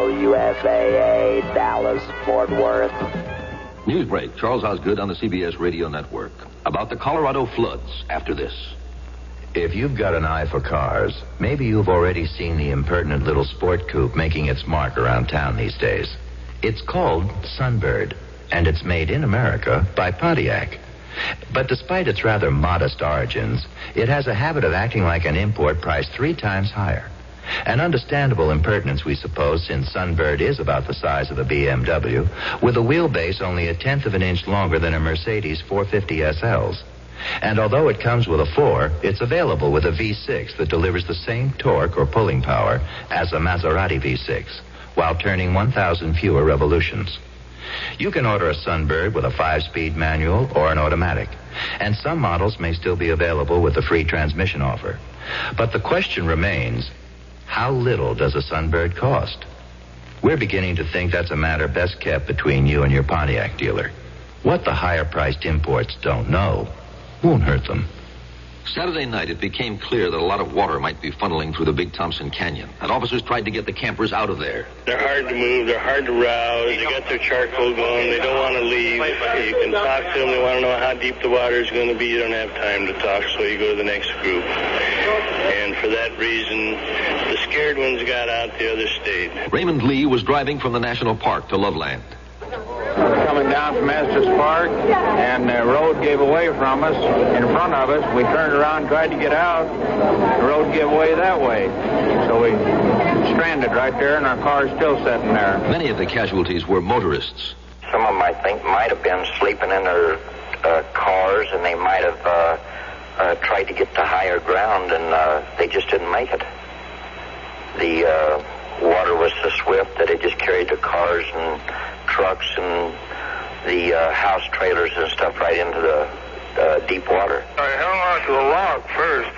WFAA, Dallas, Fort Worth. Newsbreak, Charles Osgood on the CBS radio network. About the Colorado floods after this. If you've got an eye for cars, maybe you've already seen the impertinent little sport coupe making its mark around town these days. It's called Sunbird, and it's made in America by Pontiac. But despite its rather modest origins, it has a habit of acting like an import priced 3 times higher. An understandable impertinence, we suppose, since Sunbird is about the size of a BMW, with a wheelbase only 1/10 of an inch longer than a Mercedes 450 SLs. And although it comes with a 4, it's available with a V6 that delivers the same torque or pulling power as a Maserati V6, while turning 1,000 fewer revolutions. You can order a Sunbird with a 5-speed manual or an automatic, and some models may still be available with a free transmission offer. But the question remains, how little does a Sunbird cost? We're beginning to think that's a matter best kept between you and your Pontiac dealer. What the higher-priced imports don't know won't hurt them. Saturday night, it became clear that a lot of water might be funneling through the Big Thompson Canyon, and officers tried to get the campers out of there. They're hard to move. They're hard to rouse. They got their charcoal going. They don't want to leave. You can talk to them. They want to know how deep the water is going to be. You don't have time to talk, so you go to the next group. And for that reason, the scared ones got out, the others stayed. Raymond Lee was driving from the national park to Loveland. Coming down from Estes Park, and the road gave away from us, in front of us. We turned around, tried to get out. The road gave away that way. So we stranded right there, and our car's still sitting there. Many of the casualties were motorists. Some of them, I think, might have been sleeping in their cars, and they might have tried to get to higher ground, and they just didn't make it. The water was so swift that it just carried the cars and trucks and the house trailers and stuff right into the deep water. I hung on to the log first.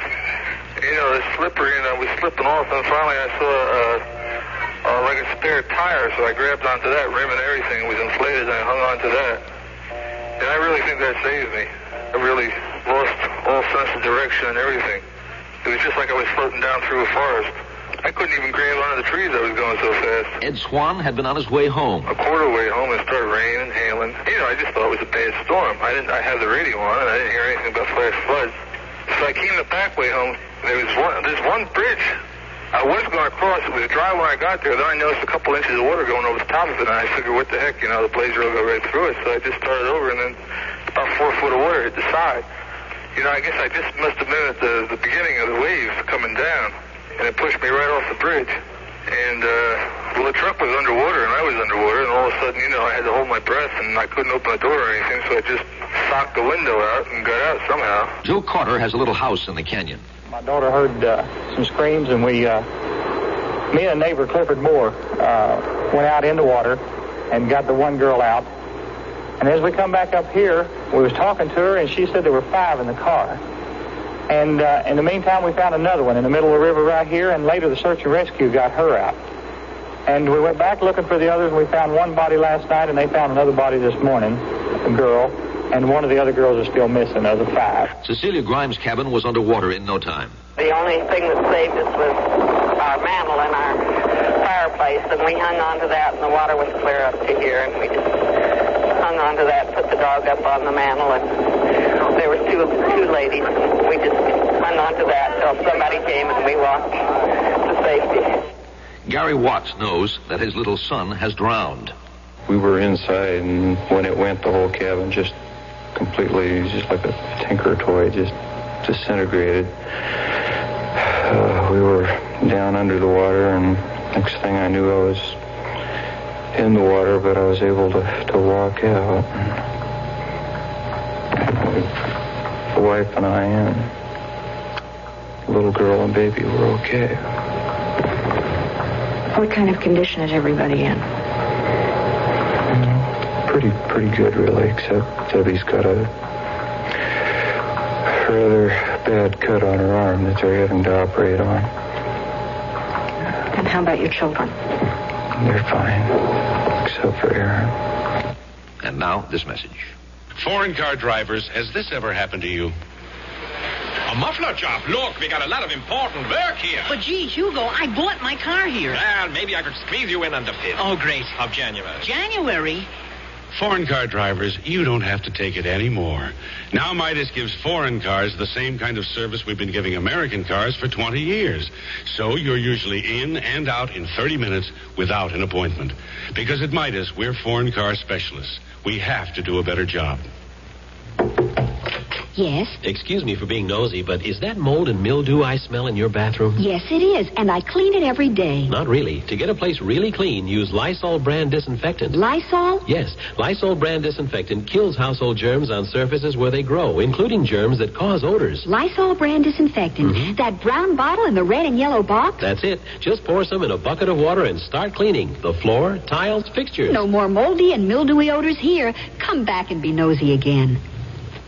You know, it's slippery, and I was slipping off, and finally I saw like a spare tire, so I grabbed onto that rim and everything. It was inflated, and I hung on to that. And I really think that saved me. I really lost all sense of direction and everything. It was just like I was floating down through a forest. I couldn't even grab onto the trees. I was going so fast. Ed Swan had been on his way home. A quarter way home, it started raining, hailing. You know, I just thought it was a bad storm. I had the radio on, and I didn't hear anything about flash floods. So I came the back way home. There's one bridge. I was going to cross. It was dry when I got there. Then I noticed a couple inches of water going over the top of it, and I figured, what the heck, you know, the blazer will go right through it. So I just started over, and then about 4 foot of water hit the side. You know, I guess I just must have been at the beginning of the waves coming down. And it pushed me right off the bridge. And, well, the truck was underwater, and I was underwater, and all of a sudden, you know, I had to hold my breath, and I couldn't open the door or anything, so I just socked the window out and got out somehow. Joe Carter has a little house in the canyon. My daughter heard some screams, and me and a neighbor, Clifford Moore, went out in the water and got the one girl out. And as we come back up here, we was talking to her, and she said there were 5 in the car. And in the meantime, we found another one in the middle of the river right here, and later the search and rescue got her out. And we went back looking for the others, and we found one body last night, and they found another body this morning, a girl, and one of the other girls is still missing, of the 5. Cecilia Grimes' cabin was underwater in no time. The only thing that saved us was our mantle in our fireplace, and we hung on to that, and the water was clear up to here, and we just hung on to that, put the dog up on the mantle, and there were two ladies, and we just hung on to that until somebody came and we walked to safety. Gary Watts knows that his little son has drowned. We were inside, and when it went, the whole cabin just completely, just like a Tinker toy, just disintegrated. We were down under the water, and next thing I knew, I was in the water, but I was able to walk out. The wife and I and little girl and baby were okay. What kind of condition is everybody in? Pretty good, really, except Debbie's got a rather bad cut on her arm that they're having to operate on. And how about your children? They're fine, except for Aaron. And now, this message. Foreign car drivers, has this ever happened to you? A muffler job. Look, we got a lot of important work here. But, gee, Hugo, I bought my car here. Well, maybe I could squeeze you in on the 5th. Oh, great. Of January. January? Foreign car drivers, you don't have to take it anymore. Now Midas gives foreign cars the same kind of service we've been giving American cars for 20 years. So you're usually in and out in 30 minutes without an appointment. Because at Midas, we're foreign car specialists. We have to do a better job. Yes? Excuse me for being nosy, but is that mold and mildew I smell in your bathroom? Yes, it is, and I clean it every day. Not really. To get a place really clean, use Lysol brand disinfectant. Lysol? Yes. Lysol brand disinfectant kills household germs on surfaces where they grow, including germs that cause odors. Lysol brand disinfectant. Mm-hmm. That brown bottle in the red and yellow box? That's it. Just pour some in a bucket of water and start cleaning. The floor, tiles, fixtures. No more moldy and mildewy odors here. Come back and be nosy again.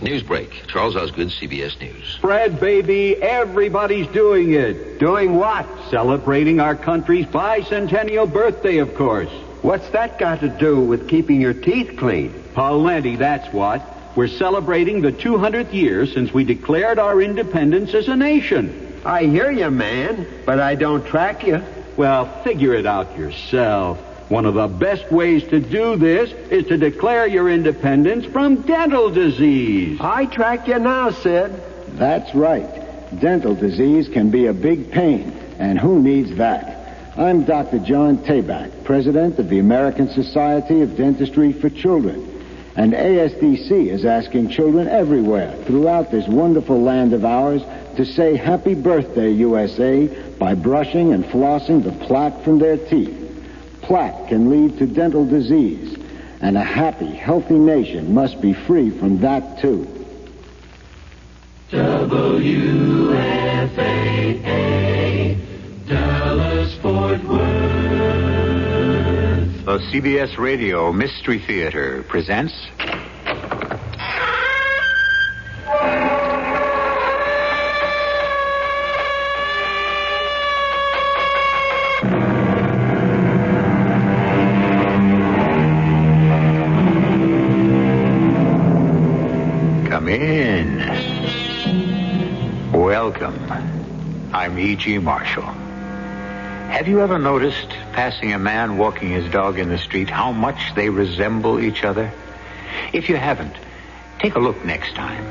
News break. Charles Osgood, CBS News. Spread, baby. Everybody's doing it. Doing what? Celebrating our country's bicentennial birthday, of course. What's that got to do with keeping your teeth clean? Plenty, that's what. We're celebrating the 200th year since we declared our independence as a nation. I hear you, man, but I don't track you. Well, figure it out yourself. One of the best ways to do this is to declare your independence from dental disease. I track you now, Sid. That's right. Dental disease can be a big pain, and who needs that? I'm Dr. John Tabak, president of the American Society of Dentistry for Children. And ASDC is asking children everywhere throughout this wonderful land of ours to say Happy Birthday, USA, by brushing and flossing the plaque from their teeth. Plaque can lead to dental disease, and a happy, healthy nation must be free from that, too. WFAA, Dallas, Fort Worth. The CBS Radio Mystery Theater presents... Welcome. I'm E.G. Marshall. Have you ever noticed, passing a man walking his dog in the street, how much they resemble each other? If you haven't, take a look next time.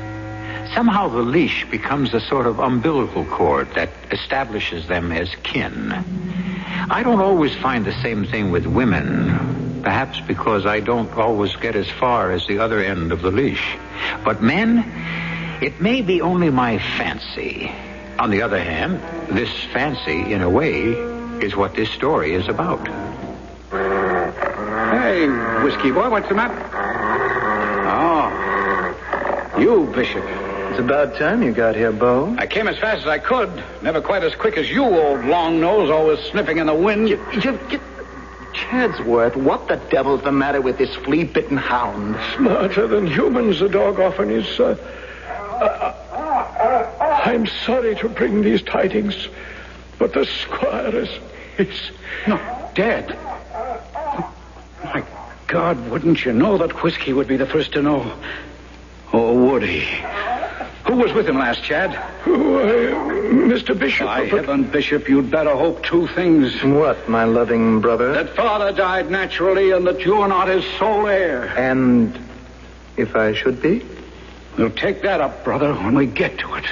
Somehow the leash becomes a sort of umbilical cord that establishes them as kin. I don't always find the same thing with women, perhaps because I don't always get as far as the other end of the leash. But men... it may be only my fancy. On the other hand, this fancy, in a way, is what this story is about. Hey, whiskey boy, what's the matter? Oh, you, Bishop. It's about time you got here, Bo. I came as fast as I could. Never quite as quick as you, old long nose, always sniffing in the wind. Chadsworth, what the devil's the matter with this flea-bitten hound? Smarter than humans, the dog often is, I'm sorry to bring these tidings, but the squire is no, dead. My God, wouldn't you know that whiskey would be the first to know? Or would he? Who was with him last, Chad? Mr. Bishop. By heaven, Bishop, you'd better hope two things. What, my loving brother? That father died naturally and that you are not his sole heir. And if I should be? We'll take that up, brother, when we get to it.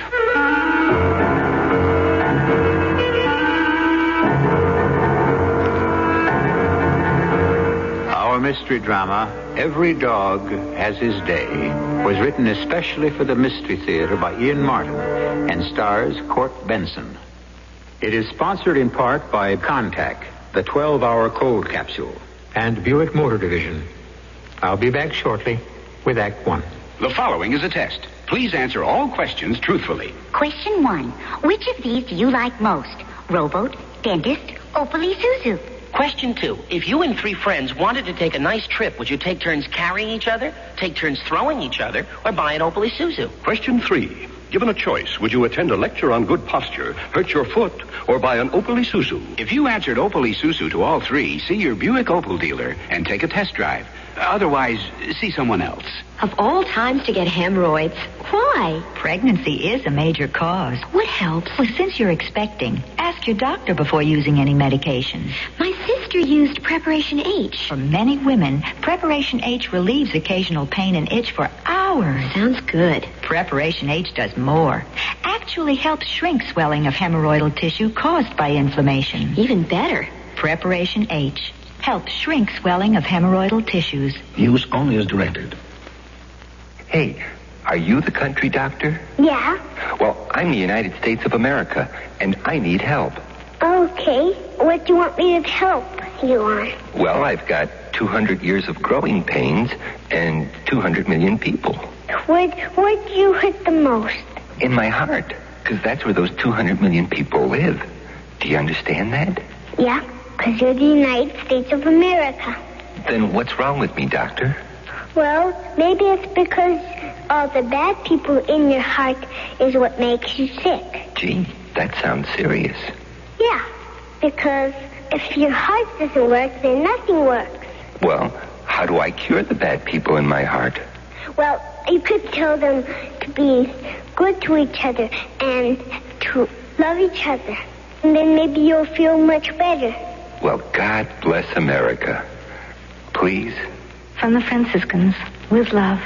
Our mystery drama, Every Dog Has His Day, was written especially for the Mystery Theater by Ian Martin and stars Court Benson. It is sponsored in part by Contact, the 12-hour cold capsule, and Buick Motor Division. I'll be back shortly with Act One. The following is a test. Please answer all questions truthfully. Question 1. Which of these do you like most? Rowboat, dentist, Opal Isuzu? Question 2. If you and 3 friends wanted to take a nice trip, would you take turns carrying each other, take turns throwing each other, or buy an Opal Isuzu? Question 3. Given a choice, would you attend a lecture on good posture, hurt your foot, or buy an Opal Isuzu? If you answered Opal Isuzu to all 3, see your Buick Opal dealer and take a test drive. Otherwise, see someone else. Of all times to get hemorrhoids, why? Pregnancy is a major cause. What helps? Well, since you're expecting, ask your doctor before using any medications. My sister used Preparation H. For many women, Preparation H relieves occasional pain and itch for hours. Sounds good. Preparation H does more. Actually helps shrink swelling of hemorrhoidal tissue caused by inflammation. Even better. Preparation H helps shrink swelling of hemorrhoidal tissues. Use only as directed. Hey, are you the country doctor? Yeah. Well, I'm the United States of America, and I need help. Okay. What do you want me to help you on? Well, I've got 200 years of growing pains and 200 million people. Where do you hit the most? In my heart, because that's where those 200 million people live. Do you understand that? Yeah, because you're the United States of America. Then what's wrong with me, doctor? Well, maybe it's because all the bad people in your heart is what makes you sick. Gee, that sounds serious. Yeah, because if your heart doesn't work, then nothing works. Well, how do I cure the bad people in my heart? Well, you could tell them to be good to each other and to love each other. And then maybe you'll feel much better. Well, God bless America. Please. From the Franciscans, with love.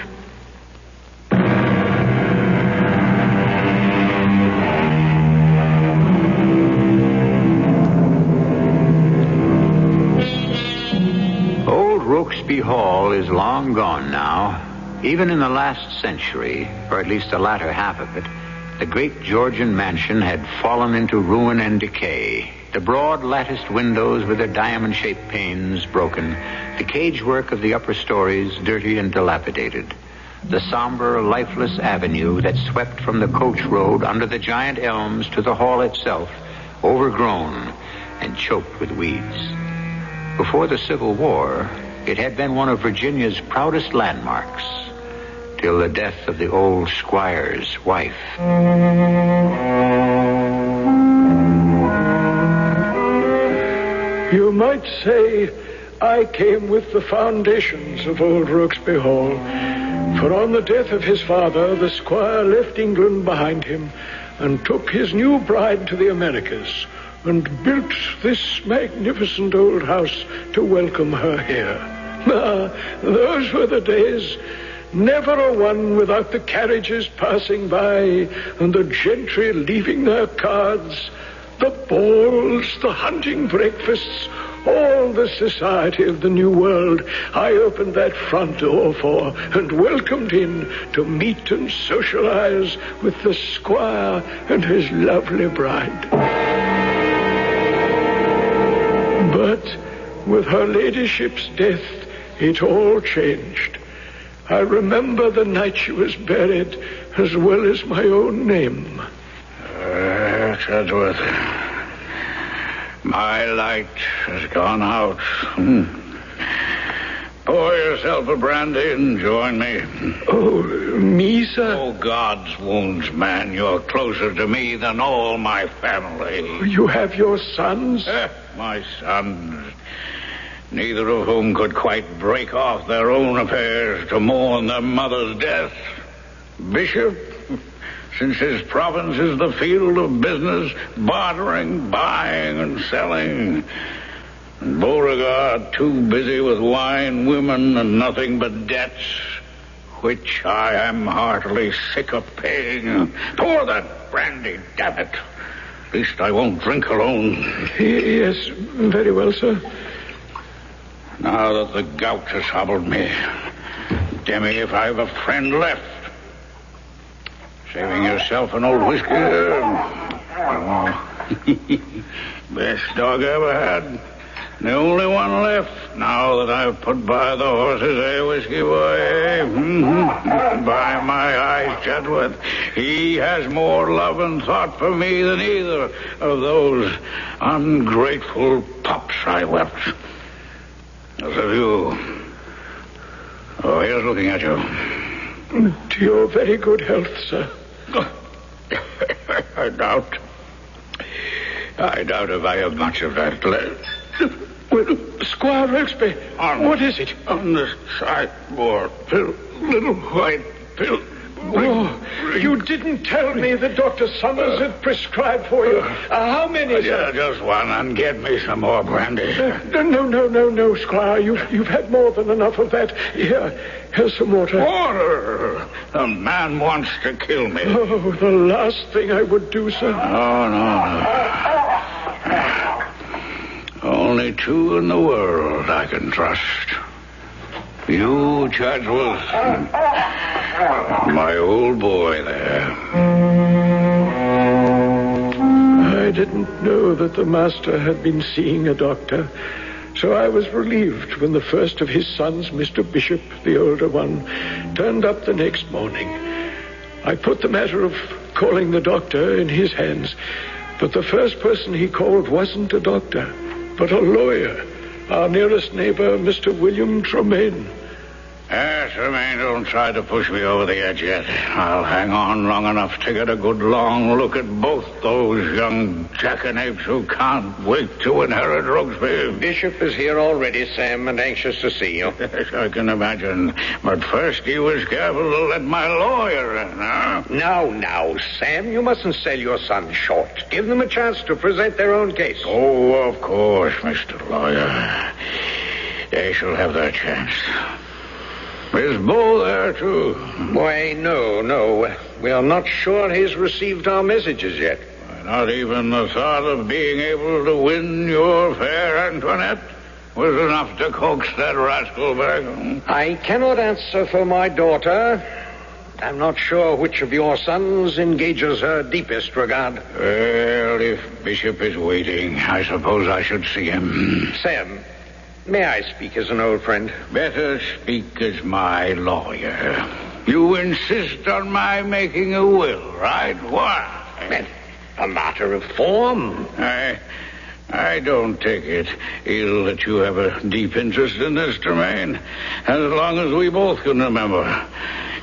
Old Rokesby Hall is long gone now. Even in the last century, or at least the latter half of it, the great Georgian mansion had fallen into ruin and decay. The broad latticed windows with their diamond-shaped panes broken, the cagework of the upper stories dirty and dilapidated, the somber, lifeless avenue that swept from the coach road under the giant elms to the hall itself, overgrown and choked with weeds. Before the Civil War, it had been one of Virginia's proudest landmarks, till the death of the old squire's wife. You might say I came with the foundations of old Rokesby Hall. For on the death of his father, the squire left England behind him and took his new bride to the Americas and built this magnificent old house to welcome her here. Ah, those were the days. Never a one without the carriages passing by and the gentry leaving their cards. The balls, the hunting breakfasts, all the society of the New World I opened that front door for and welcomed in to meet and socialize with the squire and his lovely bride. But with her ladyship's death, it all changed. I remember the night she was buried as well as my own name. Chatsworth, my light has gone out. Pour yourself a brandy and join me. Oh, me, sir? Oh, God's wounds, man, you're closer to me than all my family. You have your sons? My sons, neither of whom could quite break off their own affairs to mourn their mother's death. Bishop, since his province is the field of business, bartering, buying, and selling. And Beauregard too busy with wine, women, and nothing but debts, which I am heartily sick of paying. Pour that brandy, damn it. At least I won't drink alone. Yes, very well, sir. Now that the gout has hobbled me, Demi, if I've a friend left. Saving yourself an old whiskey. Best dog I ever had. The only one left now that I've put by the horses, whiskey boy. By my eyes, Chatsworth, he has more love and thought for me than either of those ungrateful pups I left. As of you. Oh, here's looking at you. To your very good health, sir. I doubt if I have much of that left. Well, Squire Rokesby, what is it? On the sideboard. Little white pill. Oh, you didn't tell me that Dr. Summers had prescribed for you. How many, sir? Yeah, just one, and get me some more brandy. No, Squire. You've had more than enough of that. Here's some water. Water? The man wants to kill me. Oh, the last thing I would do, sir. Oh, no. Only two in the world I can trust. You, Chadsworth, my old boy there. I didn't know that the master had been seeing a doctor, so I was relieved when the first of his sons, Mr. Bishop, the older one, turned up the next morning. I put the matter of calling the doctor in his hands, but the first person he called wasn't a doctor, but a lawyer. Our nearest neighbor, Mr. William Tremaine. Tremaine, don't try to push me over the edge yet. I'll hang on long enough to get a good long look at both those young jackanapes who can't wait to inherit Rokesby. Bishop is here already, Sam, and anxious to see you. Yes, I can imagine. But first he was careful to let my lawyer in, huh? Now, Sam, you mustn't sell your son short. Give them a chance to present their own case. Oh, of course, Mr. Lawyer. They shall have their chance. Is Bo there, too? Why, no. We are not sure he's received our messages yet. Not even the thought of being able to win your fair Antoinette was enough to coax that rascal back. I cannot answer for my daughter. I'm not sure which of your sons engages her deepest regard. Well, if Bishop is waiting, I suppose I should see him. Sam, may I speak as an old friend? Better speak as my lawyer. You insist on my making a will, right? Why? A matter of form. I don't take it ill that you have a deep interest in this, Tremaine. As long as we both can remember,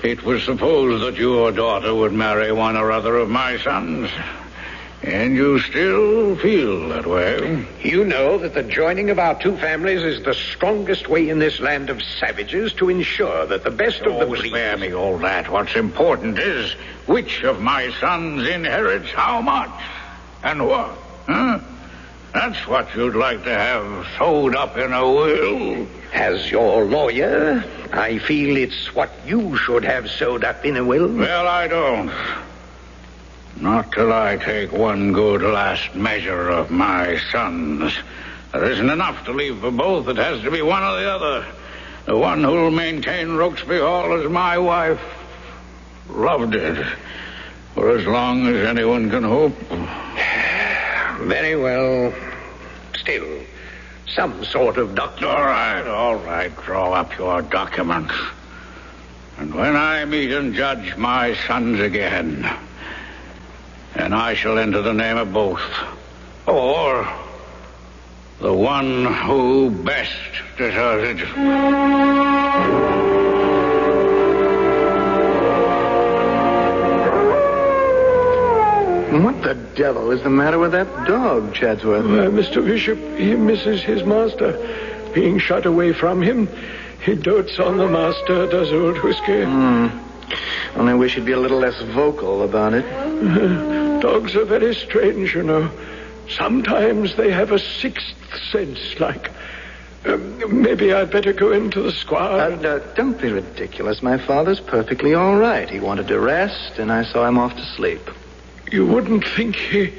it was supposed that your daughter would marry one or other of my sons. And you still feel that way? You know that the joining of our two families is the strongest way in this land of savages to ensure that the best of the breed... Spare me all that. What's important is which of my sons inherits how much and what, huh? That's what you'd like to have sewed up in a will. As your lawyer, I feel it's what you should have sewed up in a will. Well, I don't. Not till I take one good last measure of my sons. There isn't enough to leave for both. It has to be one or the other. The one who'll maintain Rokesby Hall as my wife loved it for as long as anyone can hope. Very well. Still, some sort of document. All right. Draw up your documents. And when I meet and judge my sons again, and I shall enter the name of both, or the one who best deserves it. What the devil is the matter with that dog, Chadsworth? Mr. Bishop, he misses his master. Being shut away from him, he dotes on the master, does old Whiskey. Only wish he'd be a little less vocal about it. Dogs are very strange, you know. Sometimes they have a sixth sense, like... maybe I'd better go into the squire. Don't be ridiculous. My father's perfectly all right. He wanted to rest, and I saw him off to sleep. You wouldn't think he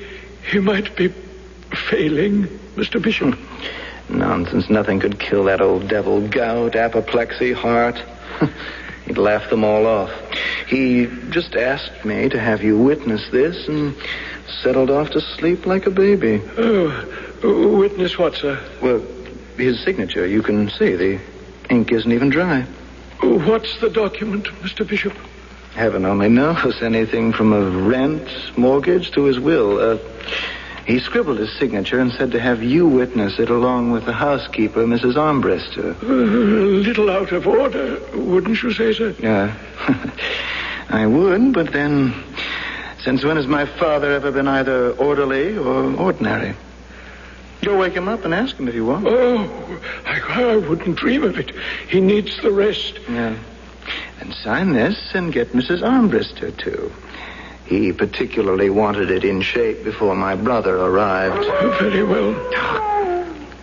might be failing, Mr. Bishop? Nonsense. Nothing could kill that old devil. Gout, apoplexy, heart. He'd laugh them all off. He just asked me to have you witness this and settled off to sleep like a baby. Oh, witness what, sir? Well, his signature. You can see the ink isn't even dry. What's the document, Mr. Bishop? Heaven only knows. Anything from a rent, mortgage to his will. He scribbled his signature and said to have you witness it along with the housekeeper, Mrs. Armbruster. A little out of order, wouldn't you say, sir? Yeah. I would, but then, since when has my father ever been either orderly or ordinary? Go wake him up and ask him if you want. Oh, I wouldn't dream of it. He needs the rest. Yeah. And sign this and get Mrs. Armbruster, too. He particularly wanted it in shape before my brother arrived. Very well.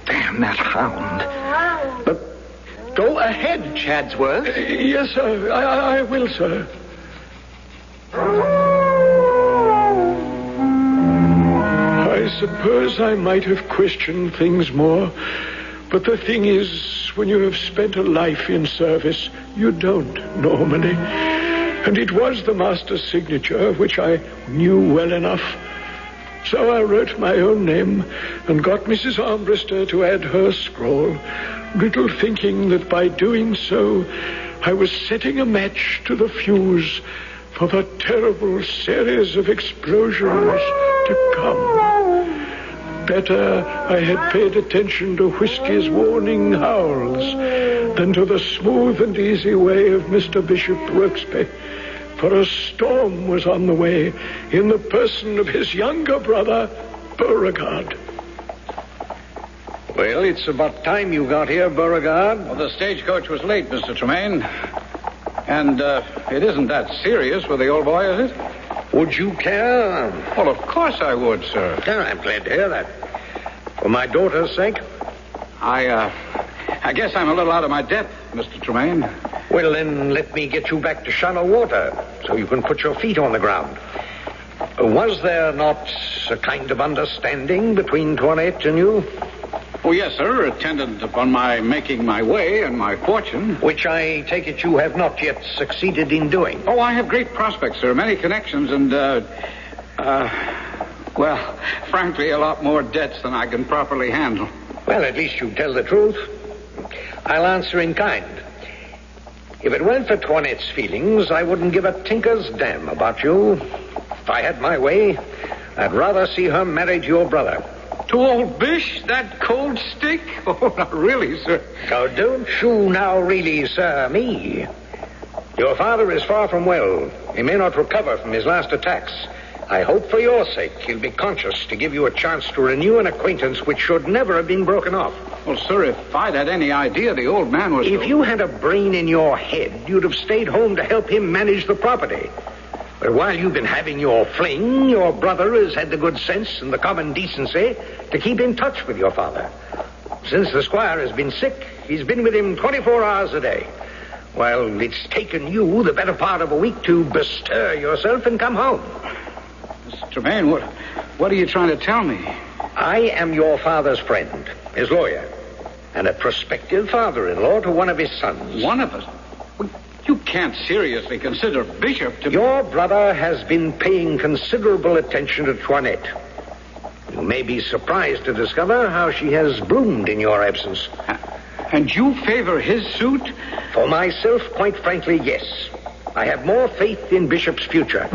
Damn that hound. But go ahead, Chadsworth. Yes, sir. I will, sir. I suppose I might have questioned things more, but the thing is, when you have spent a life in service, you don't normally. And it was the master's signature, which I knew well enough. So I wrote my own name and got Mrs. Armbruster to add her scrawl, little thinking that by doing so, I was setting a match to the fuse for the terrible series of explosions to come. Better I had paid attention to Whiskey's warning howls than to the smooth and easy way of Mr. Bishop Rokesby. For a storm was on the way in the person of his younger brother, Beauregard. Well, it's about time you got here, Beauregard. Well, the stagecoach was late, Mr. Tremaine. And it isn't that serious with the old boy, is it? Would you care? Well, of course I would, sir. Yeah, I'm glad to hear that. For my daughter's sake? I guess I'm a little out of my depth, Mr. Tremaine. Well, then let me get you back to shallow water so you can put your feet on the ground. Was there not a kind of understanding between Toinette and you? Oh, yes, sir. Attendant upon my making my way and my fortune. Which I take it you have not yet succeeded in doing. Oh, I have great prospects, sir. Many connections and, well, frankly, a lot more debts than I can properly handle. Well, at least you tell the truth. I'll answer in kind. If it weren't for Toinette's feelings, I wouldn't give a tinker's damn about you. If I had my way, I'd rather see her married to your brother. To old Bish, that cold stick? Oh, not really, sir. Now, don't you now really, sir, me. Your father is far from well. He may not recover from his last attacks. I hope for your sake he'll be conscious to give you a chance to renew an acquaintance which should never have been broken off. Well, sir, if I'd had any idea the old man was... If you had a brain in your head, you'd have stayed home to help him manage the property. But while you've been having your fling, your brother has had the good sense and the common decency to keep in touch with your father. Since the squire has been sick, he's been with him 24 hours a day. While it's taken you the better part of a week to bestir yourself and come home. Mr. Tremaine, what are you trying to tell me? I am your father's friend, his lawyer, and a prospective father-in-law to one of his sons. One of us? You can't seriously consider Bishop to... Your brother has been paying considerable attention to Toinette. You may be surprised to discover how she has bloomed in your absence. And you favor his suit? For myself, quite frankly, yes. I have more faith in Bishop's future.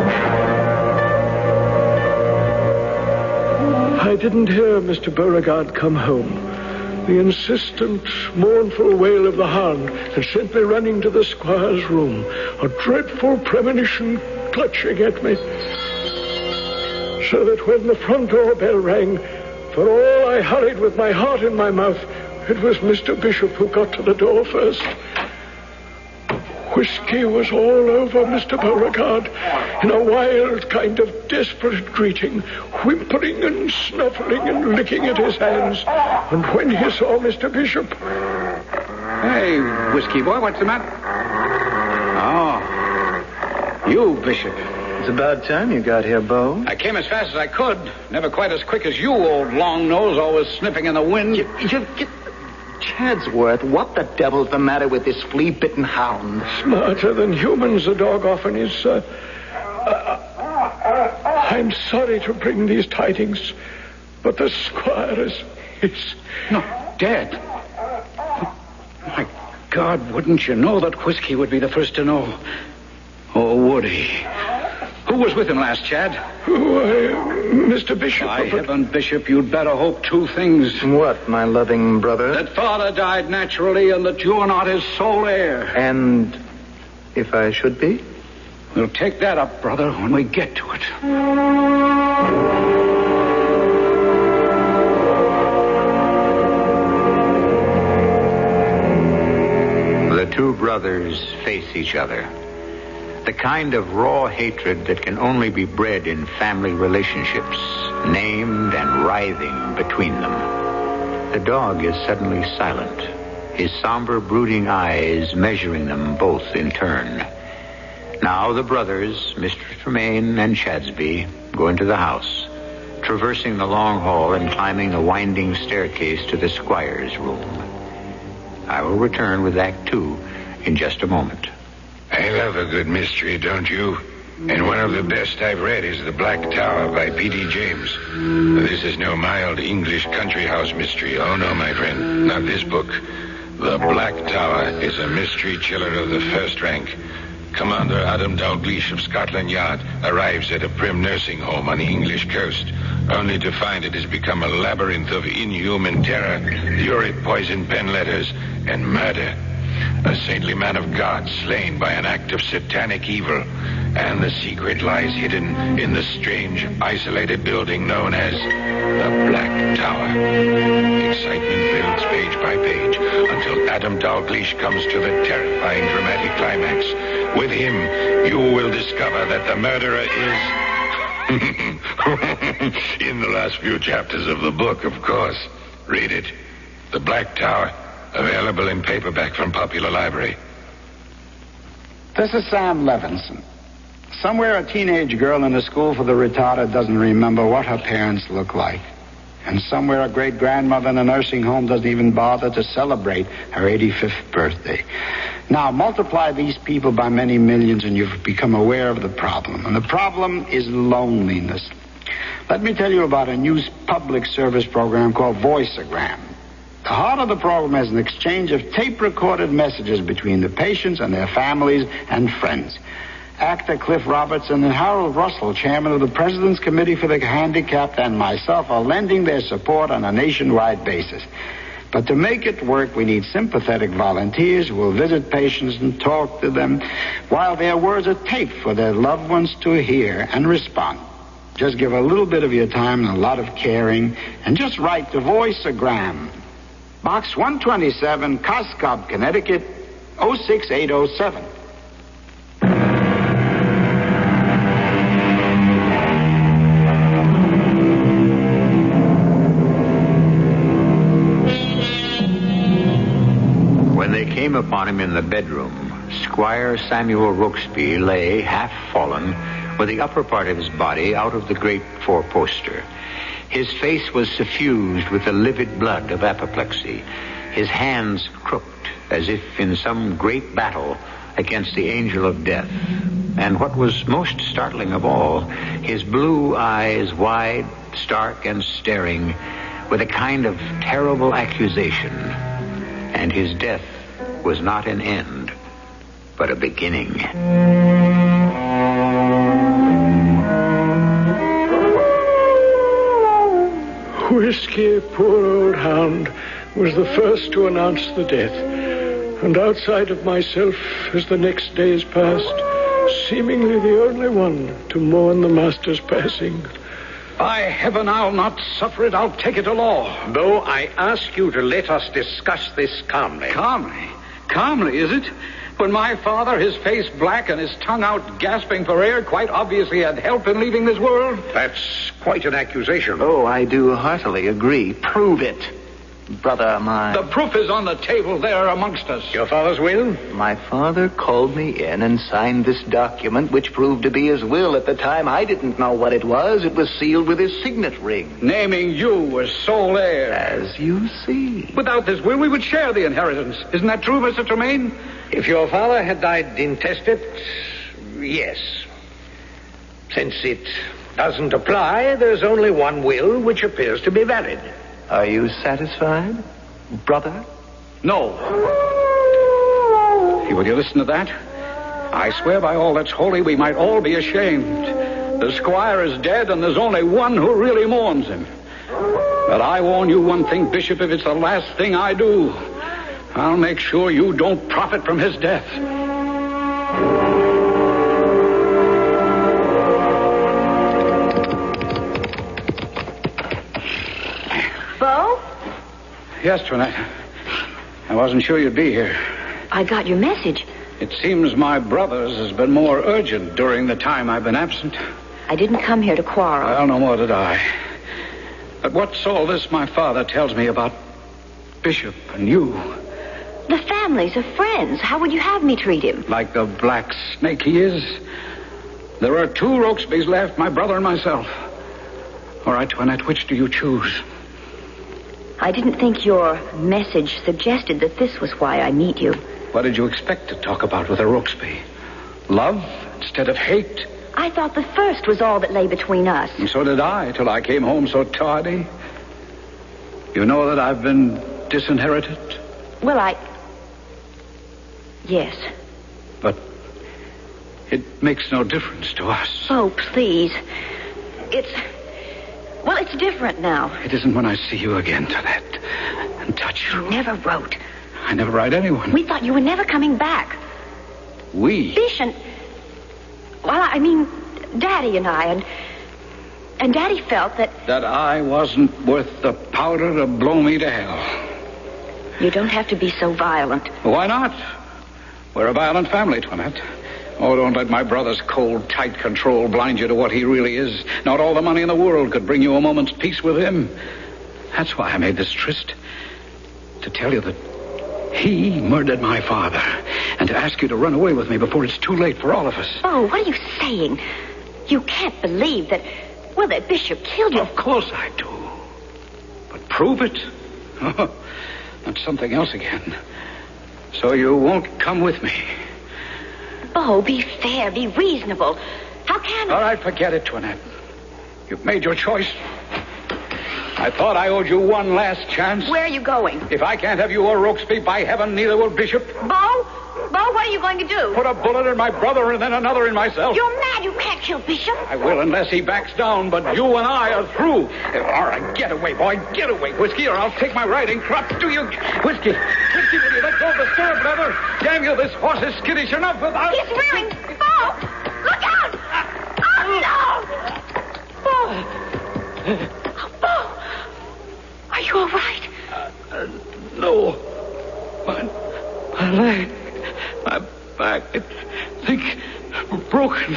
I didn't hear Mr. Beauregard come home. The insistent, mournful wail of the hound had sent me running to the squire's room, a dreadful premonition clutching at me. So that when the front door bell rang, for all I hurried with my heart in my mouth, it was Mr. Bishop who got to the door first. Whiskey was all over Mr. Beauregard in a wild kind of desperate greeting, whimpering and snuffling and licking at his hands. And when he saw Mr. Bishop... Hey, Whiskey boy, what's the matter? Oh, you, Bishop. It's about time you got here, Beau. I came as fast as I could. Never quite as quick as you, old long nose, always sniffing in the wind. Chadsworth, what the devil's the matter with this flea-bitten hound? Smarter than humans, the dog often is, sir. I'm sorry to bring these tidings, but the squire is... No, dead. My God, wouldn't you know that Whiskey would be the first to know? Oh, would he? Who was with him last, Chad? Mr. Bishop. By heaven, Bishop, you'd better hope two things. What, my loving brother? That father died naturally and that you are not his sole heir. And if I should be? We'll take that up, brother, when we get to it. brothers face each other. The kind of raw hatred that can only be bred in family relationships, named and writhing between them. The dog is suddenly silent, his somber, brooding eyes measuring them both in turn. Now the brothers, Mr. Tremaine and Chadsby, go into the house, traversing the long hall and climbing the winding staircase to the squire's room. I will return with Act 2 in just a moment. I love a good mystery, don't you? And one of the best I've read is The Black Tower by P.D. James. This is no mild English country house mystery. Oh, no, my friend, not this book. The Black Tower is a mystery chiller of the first rank. Commander Adam Dalgleish of Scotland Yard arrives at a prim nursing home on the English coast, only to find it has become a labyrinth of inhuman terror, lurid poison pen letters, and murder. A saintly man of God slain by an act of satanic evil, and the secret lies hidden in the strange, isolated building known as the Black Tower. Excitement builds page by page until Adam Dalgleish comes to the terrifying dramatic climax. With him, you will discover that the murderer is... in the last few chapters of the book, of course. Read it. The Black Tower. Available in paperback from Popular Library. This is Sam Levinson. Somewhere a teenage girl in a school for the retarded doesn't remember what her parents look like. And somewhere a great-grandmother in a nursing home doesn't even bother to celebrate her 85th birthday. Now, multiply these people by many millions and you've become aware of the problem. And the problem is loneliness. Let me tell you about a new public service program called Voiceogram. The heart of the program is an exchange of tape-recorded messages between the patients and their families and friends. Actor Cliff Robertson and Harold Russell, chairman of the President's Committee for the Handicapped, and myself are lending their support on a nationwide basis. But to make it work, we need sympathetic volunteers who will visit patients and talk to them while their words are taped for their loved ones to hear and respond. Just give a little bit of your time and a lot of caring, and just write to Voiceogram. Box 127, Coscob, Connecticut, 06807. When they came upon him in the bedroom, Squire Samuel Rokesby lay, half fallen, with the upper part of his body out of the great four-poster. His face was suffused with the livid blood of apoplexy, his hands crooked as if in some great battle against the angel of death. And what was most startling of all, his blue eyes wide, stark, and staring with a kind of terrible accusation. And his death was not an end, but a beginning. Whiskey, poor old hound, was the first to announce the death. And outside of myself, as the next days passed, seemingly the only one to mourn the master's passing. By heaven, I'll not suffer it. I'll take it to law. Though I ask you to let us discuss this calmly. Calmly? Calmly, is it? When my father, his face black and his tongue out gasping for air, quite obviously had help in leaving this world? That's quite an accusation. Oh, I do heartily agree. Prove it, brother mine. The proof is on the table there amongst us. Your father's will? My father called me in and signed this document, which proved to be his will. At the time, I didn't know what it was. It was sealed with his signet ring. Naming you as sole heir. As you see. Without this will, we would share the inheritance. Isn't that true, Mr. Tremaine? If your father had died intestate, yes. Since it doesn't apply, there's only one will which appears to be valid. Are you satisfied, brother? No. Will you listen to that? I swear by all that's holy, we might all be ashamed. The squire is dead, and there's only one who really mourns him. But I warn you one thing, Bishop, if it's the last thing I do, I'll make sure you don't profit from his death. Bo? Yes, Trinette. I wasn't sure you'd be here. I got your message. It seems my brother's has been more urgent during the time I've been absent. I didn't come here to quarrel. Well, no more did I. But what's all this my father tells me about Bishop and you? The families are friends. How would you have me treat him? Like the black snake he is. There are 2 Rokesbys left, my brother and myself. All right, Toinette, which do you choose? I didn't think your message suggested that this was why I meet you. What did you expect to talk about with a Rokesby? Love instead of hate? I thought the first was all that lay between us. And so did I, till I came home so tardy. You know that I've been disinherited? Well, Yes. But it makes no difference to us. Oh, please. It's different now. It isn't when I see you again, Toinette, and touch you. You never wrote. I never write anyone. We thought you were never coming back. We? Bish and... Well, I mean, Daddy and I, and Daddy felt that... That I wasn't worth the powder to blow me to hell. You don't have to be so violent. Why not? We're a violent family, Toinette. Oh, don't let my brother's cold, tight control blind you to what he really is. Not all the money in the world could bring you a moment's peace with him. That's why I made this tryst. To tell you that he murdered my father. And to ask you to run away with me before it's too late for all of us. Oh, what are you saying? You can't believe that... Well, that Bishop killed you. Of course I do. But prove it? Oh, that's something else again. So you won't come with me. Oh, be fair, be reasonable. How can I... All right, forget it, Toinette. You've made your choice. I thought I owed you one last chance. Where are you going? If I can't have you or Rokesby, by heaven, neither will Bishop. Bo, what are you going to do? Put a bullet in my brother and then another in myself. You're mad. You can't kill Bishop. I will unless he backs down, but you and I are through. All right, get away, boy. Get away, Whiskey, or I'll take my riding crop to you. Whiskey, will you let go of the stirrup leather? Damn you, this horse is skittish enough without... He's rearing. Bo, look out. Oh, no. Bo, are you all right? No. My leg, my back, I think broken.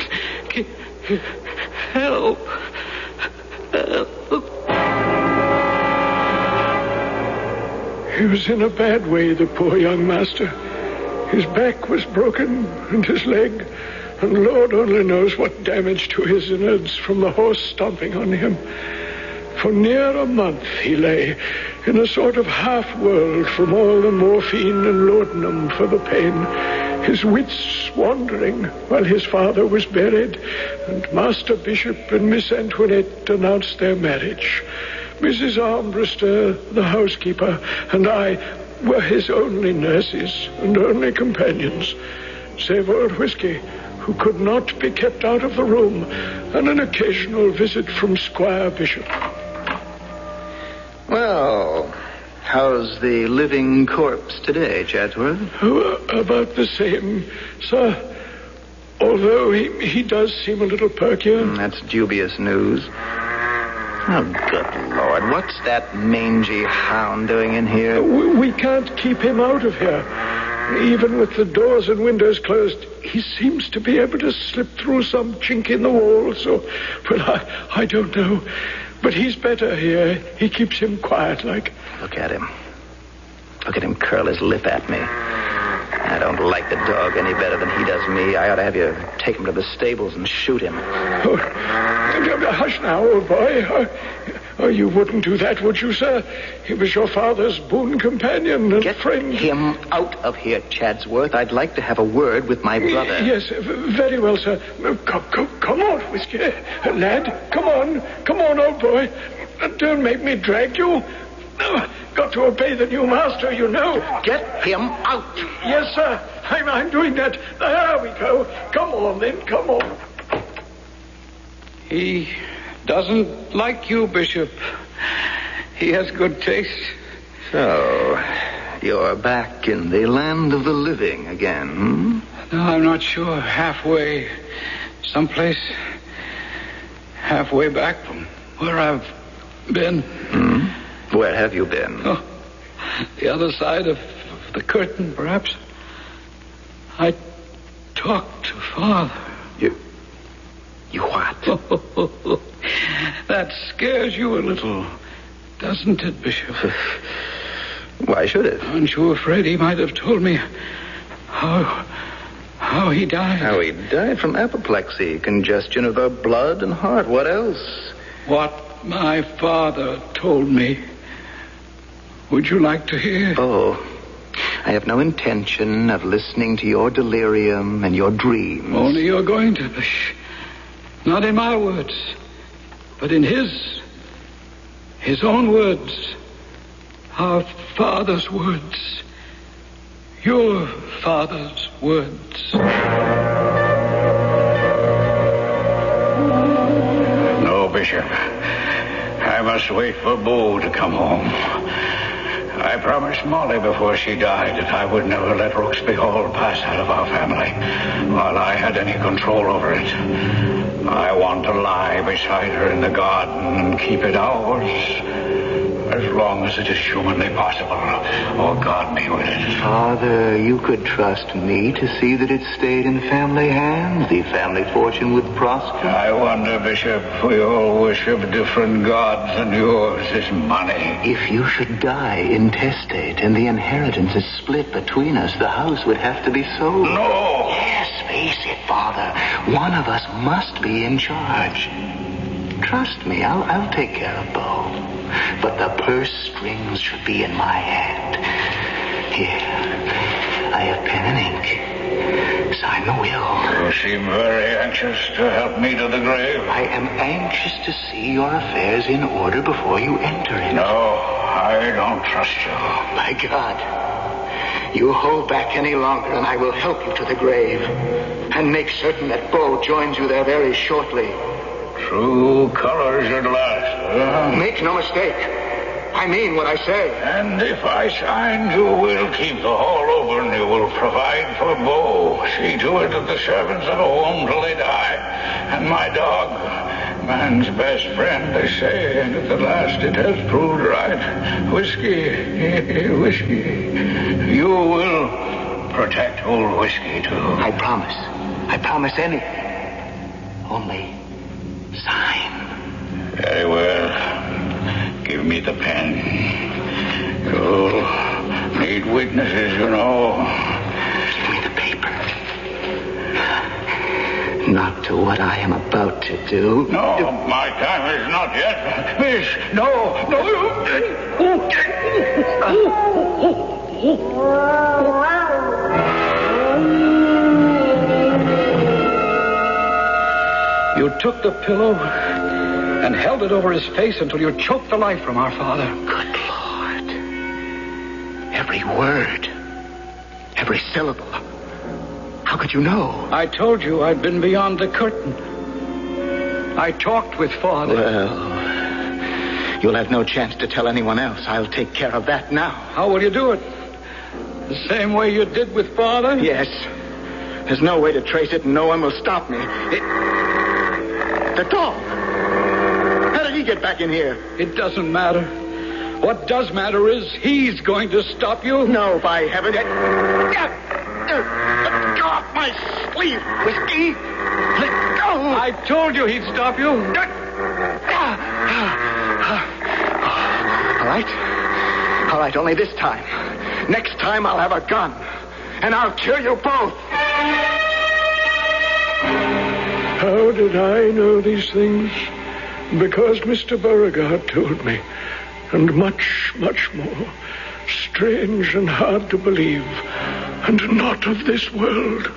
Help. He was in a bad way, the poor young master. His back was broken and his leg, and Lord only knows what damage to his innards from the horse stomping on him. For near a month he lay in a sort of half-world from all the morphine and laudanum for the pain, his wits wandering while his father was buried, and Master Bishop and Miss Antoinette announced their marriage. Mrs. Armbruster, the housekeeper, and I were his only nurses and only companions, save old Whiskey, who could not be kept out of the room, and an occasional visit from Squire Bishop. Well, how's the living corpse today, Chatsworth? Oh, about the same, sir. Although he does seem a little perkier. That's dubious news. Oh, good Lord, what's that mangy hound doing in here? We can't keep him out of here. Even with the doors and windows closed, he seems to be able to slip through some chink in the wall, so... Well, I don't know. But he's better here. He keeps him quiet like. Look at him. Look at him curl his lip at me. I don't like the dog any better than he does me. I ought to have you take him to the stables and shoot him. Oh, hush now, old boy. Oh, you wouldn't do that, would you, sir? He was your father's boon companion and friend. Get him out of here, Chadsworth. I'd like to have a word with my brother. Yes, very well, sir. Come on, Whiskey. Lad, come on, old boy. Don't make me drag you. Got to obey the new master, you know. Get him out. Yes, sir. I'm doing that. There we go. Come on, then. Come on. He doesn't like you, Bishop. He has good taste. So, you're back in the land of the living again, hmm? No, I'm not sure. Halfway. Someplace halfway back from where I've been. Hmm? Where have you been? Oh, the other side of the curtain, perhaps. I talked to Father. You what? That scares you a little, doesn't it, Bishop? Why should it? Aren't you afraid he might have told me how he died? How he died from apoplexy, congestion of the blood and heart. What else? What my father told me. Would you like to hear? Oh, I have no intention of listening to your delirium and your dreams. Only you're going to, Bish. Not in my words, but in his own words. Our father's words. Your father's words. No, Bishop. I must wait for Bo to come home. I promised Molly before she died that I would never let Rooksby Hall pass out of our family while I had any control over it. I want to lie beside her in the garden and keep it ours as long as it is humanly possible. Oh, God be with it. Father, you could trust me to see that it stayed in family hands. The family fortune would prosper. I wonder, Bishop, we all worship different gods, and yours is money. If you should die intestate and the inheritance is split between us, the house would have to be sold. No! Yes, face it, Father. One of us must be in charge. Trust me, I'll take care of Bo. But the purse strings should be in my hand. Here, I have pen and ink. Sign the will. You seem very anxious to help me to the grave. I am anxious to see your affairs in order before you enter it. No, I don't trust you. My God. You hold back any longer and I will help you to the grave. And make certain that Bo joins you there very shortly. True colors at last, huh? Make no mistake. I mean what I say. And if I sign, you will keep the hall over and you will provide for Bo. See to it that the servants are home till they die. And my dog, man's best friend, they say, and at the last it has proved right. Whiskey. You will protect old Whiskey, too. I promise. I promise anything. Only sign. Very well. Give me the pen. You'll need witnesses, you know. Give me the paper. Not to what I am about to do. No, my time is not yet. Miss, no. You took the pillow and held it over his face until you choked the life from our father. Good Lord. Every word. Every syllable. How could you know? I told you I'd been beyond the curtain. I talked with Father. Well, you'll have no chance to tell anyone else. I'll take care of that now. How will you do it? The same way you did with Father? Yes. There's no way to trace it and no one will stop me. The dog. How did he get back in here? It doesn't matter. What does matter is he's going to stop you. No, by heaven. Let go off my sleeve, Whiskey. Let go. I told you he'd stop you. All right, only this time. Next time I'll have a gun. And I'll kill you both. How did I know these things? Because Mr. Beauregard told me. And much, much more. Strange and hard to believe. And not of this world.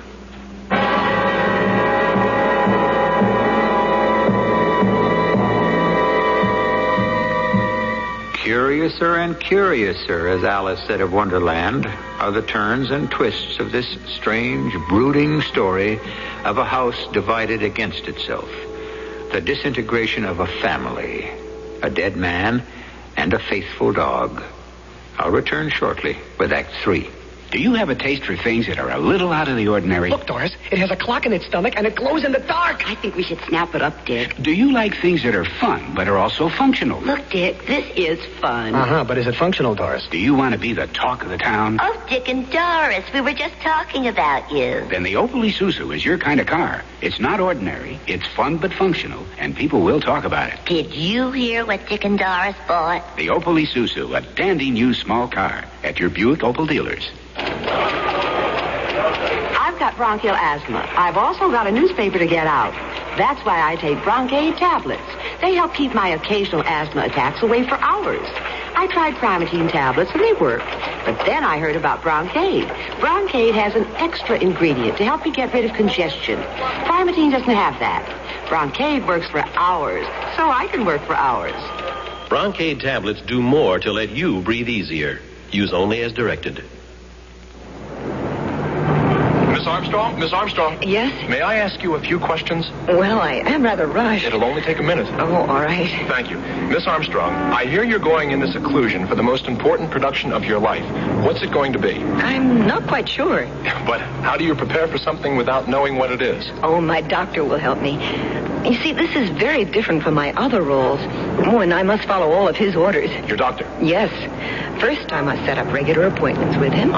Curiouser and curiouser, as Alice said of Wonderland, are the turns and twists of this strange, brooding story of a house divided against itself. The disintegration of a family, a dead man, and a faithful dog. I'll return shortly with Act 3. Do you have a taste for things that are a little out of the ordinary? Look, Doris, it has a clock in its stomach and it glows in the dark. I think we should snap it up, Dick. Do you like things that are fun but are also functional? Look, Dick, this is fun. But is it functional, Doris? Do you want to be the talk of the town? Oh, Dick and Doris, we were just talking about you. Then the Opel Isuzu is your kind of car. It's not ordinary, it's fun but functional, and people will talk about it. Did you hear what Dick and Doris bought? The Opel Isuzu, a dandy new small car at your Buick Opel dealers. I've got bronchial asthma. I've also got a newspaper to get out. That's why I take Broncaid tablets. They help keep my occasional asthma attacks away for hours. I tried Primatine tablets and they worked. But then I heard about Broncaid. Broncaid has an extra ingredient to help you get rid of congestion. Primatine doesn't have that. Broncaid works for hours, so I can work for hours. Broncaid tablets do more to let you breathe easier. Use only as directed. Miss Armstrong? Miss Armstrong? Yes? May I ask you a few questions? Well, I am rather rushed. It'll only take a minute. Oh, all right. Thank you. Miss Armstrong, I hear you're going into seclusion for the most important production of your life. What's it going to be? I'm not quite sure. But how do you prepare for something without knowing what it is? Oh, my doctor will help me. You see, this is very different from my other roles. Oh, and I must follow all of his orders. Your doctor? Yes. First, I must set up regular appointments with him,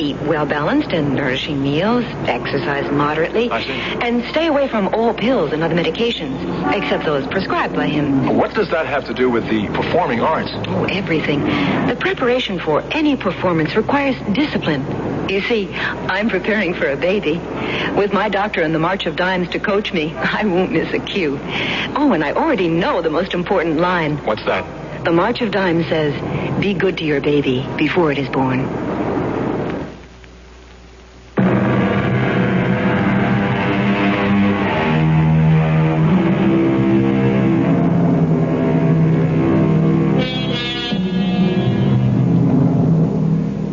eat well-balanced and nourishing meals, exercise moderately, I see. and stay away from all pills and other medications, except those prescribed by him. What does that have to do with the performing arts? Oh, everything. The preparation for any performance requires discipline. You see, I'm preparing for a baby. With my doctor and the March of Dimes to coach me, I won't miss a cue. Oh, and I already know the most important line. What's that? The March of Dimes says, be good to your baby before it is born.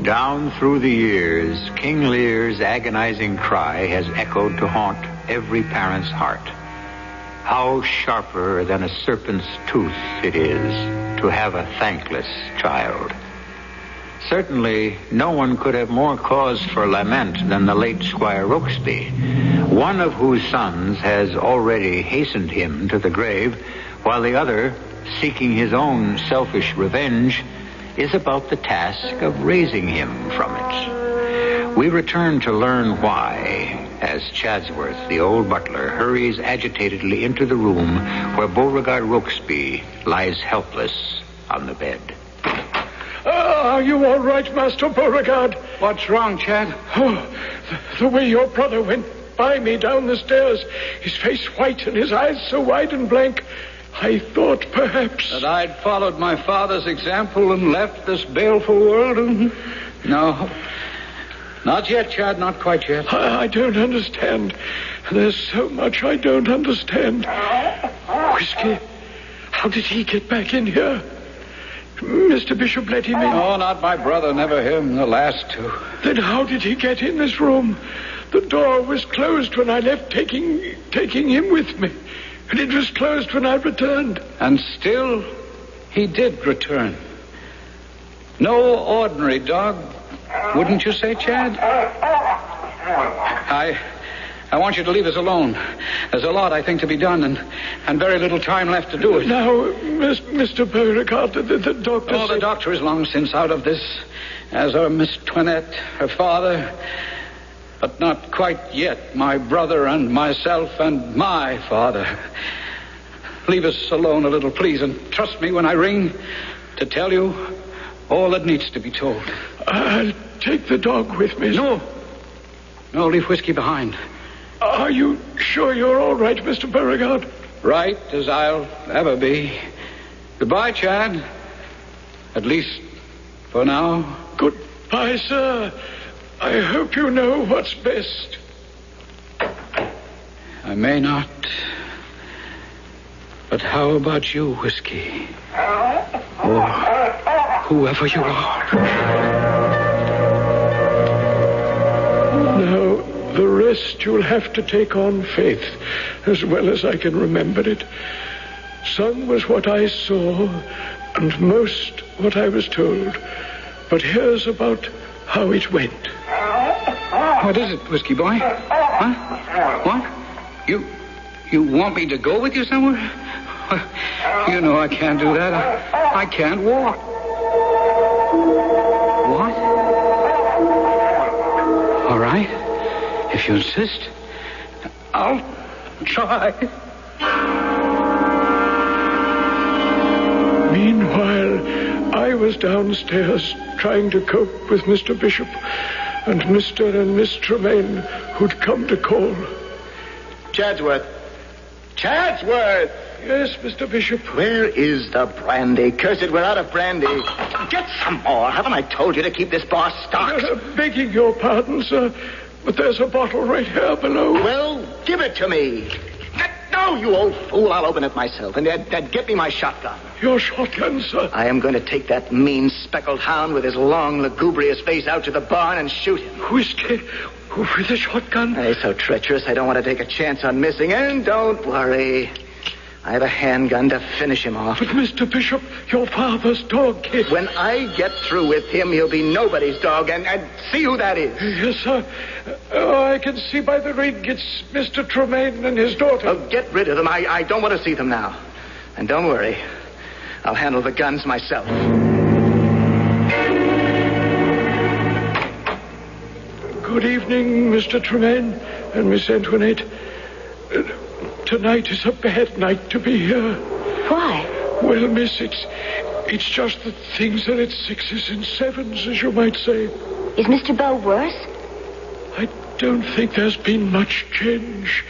Down through the years, King Lear's agonizing cry has echoed to haunt every parent's heart. How sharper than a serpent's tooth it is to have a thankless child. Certainly, no one could have more cause for lament than the late Squire Rokesby, one of whose sons has already hastened him to the grave, while the other, seeking his own selfish revenge, is about the task of raising him from it. We return to learn why, as Chadsworth, the old butler, hurries agitatedly into the room where Beauregard Rokesby lies helpless on the bed. Are you all right, Master Beauregard? What's wrong, Chad? Oh, the way your brother went by me down the stairs, his face white and his eyes so wide and blank, I thought perhaps... That I'd followed my father's example and left this baleful world? No. Not yet, Chad, not quite yet. I don't understand. There's so much I don't understand. Whiskey, how did he get back in here? Mr. Bishop let him in. No, not my brother, never him, the last two. Then how did he get in this room? The door was closed when I left, taking him with me. And it was closed when I returned. And still, he did return. No ordinary dog, wouldn't you say, Chad? I want you to leave us alone. There's a lot, I think, to be done, and very little time left to do it. Now, Mr. Beauregard, the doctor... Oh, the doctor is long since out of this, as are Miss Toinette, her father... But not quite yet, my brother and myself and my father. Leave us alone a little, please, and trust me when I ring to tell you all that needs to be told. I'll take the dog with me. No, leave Whiskey behind. Are you sure you're all right, Mr. Beauregard? Right as I'll ever be. Goodbye, Chad. At least for now. Goodbye, sir. I hope you know what's best. I may not. But how about you, Whiskey? Or whoever you are? Now, the rest you'll have to take on faith, as well as I can remember it. Some was what I saw, and most what I was told. But here's about how it went. What is it, Whiskey Boy? Huh? What? You want me to go with you somewhere? You know I can't do that. I can't walk. What? All right. If you insist, I'll try. Meanwhile, I was downstairs trying to cope with Mr. Bishop and Mr. and Miss Tremaine, who'd come to call. Chadsworth! Chadsworth! Yes, Mr. Bishop. Where is the brandy? Curse it, we're out of brandy. Get some more. Haven't I told you to keep this bar stocked? Begging your pardon, sir, but there's a bottle right here below. Well, give it to me. No, you old fool. I'll open it myself. And get me my shotgun. Your shotgun, sir? I am going to take that mean speckled hound with his long, lugubrious face out to the barn and shoot him. Whiskey? With a shotgun? He's so treacherous, I don't want to take a chance on missing. And don't worry. I have a handgun to finish him off. But, Mr. Bishop, your father's dog, kid. When I get through with him, he'll be nobody's dog. And see who that is. Yes, sir. I can see by the ring it's Mr. Tremaine and his daughter. Oh, get rid of them. I don't want to see them now. And don't worry. I'll handle the guns myself. Good evening, Mr. Tremaine and Miss Antoinette. Tonight is a bad night to be here. Why? Well, miss, it's just that things are at sixes and sevens, as you might say. Is Mr. Bow worse? I don't think there's been much change.